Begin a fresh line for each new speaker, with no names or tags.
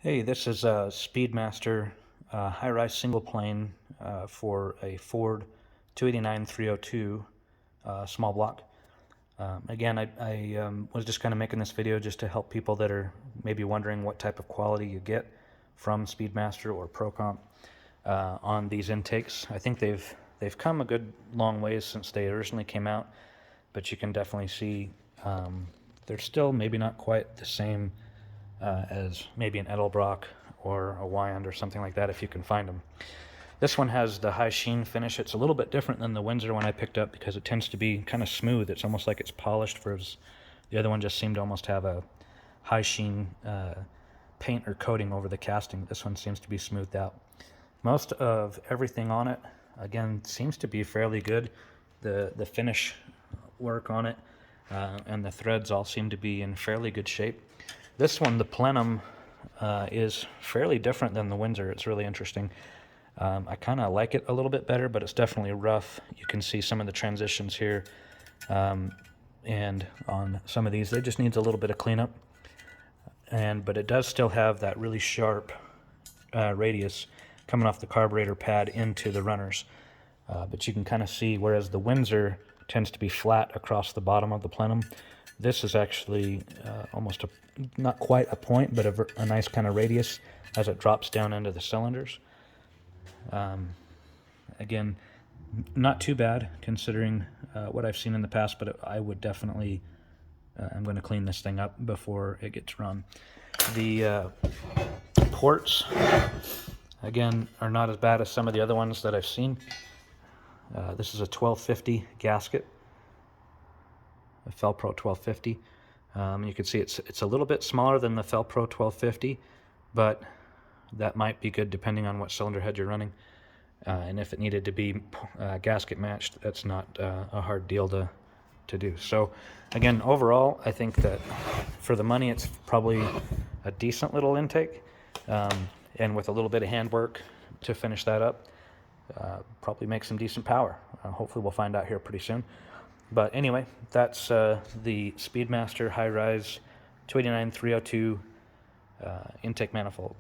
Hey, this is a Speedmaster high-rise single plane for a Ford 289-302 small block. Again, I was just kind of making this video just to help people that are maybe wondering what type of quality you get from Speedmaster or procomp on these intakes. I think they've come a good long ways since they originally came out, but you can definitely see they're still maybe not quite the same as maybe an Edelbrock or a Wyand or something like that if you can find them. This one has the high sheen finish. It's a little bit different than the Windsor one I picked up because it tends to be kind of smooth. It's almost like it's polished, whereas the other one just seemed to almost have a high sheen paint or coating over the casting. This one seems to be smoothed out. Most of everything on it, again, seems to be fairly good. The finish work on it and the threads all seem to be in fairly good shape. This one, the plenum, is fairly different than the Windsor. It's really interesting. I kind of like it a little bit better, but it's definitely rough. You can see some of the transitions here, and on some of these, it just needs a little bit of cleanup. But it does still have that really sharp radius coming off the carburetor pad into the runners. But you can kind of see, whereas the Windsor tends to be flat across the bottom of the plenum, this is actually almost not quite a point, but a nice kind of radius as it drops down into the cylinders. Again, not too bad considering what I've seen in the past, but I would definitely, I'm going to clean this thing up before it gets run. The ports, again, are not as bad as some of the other ones that I've seen. This is a 1250 gasket, a Felpro 1250. You can see it's a little bit smaller than the Felpro 1250, but that might be good depending on what cylinder head you're running. And if it needed to be gasket matched, that's not a hard deal to do. So again, overall, I think that for the money, it's probably a decent little intake. And with a little bit of handwork to finish that up, probably make some decent power. Hopefully we'll find out here pretty soon. But anyway, that's the Speedmaster high-rise 289-302 intake manifold.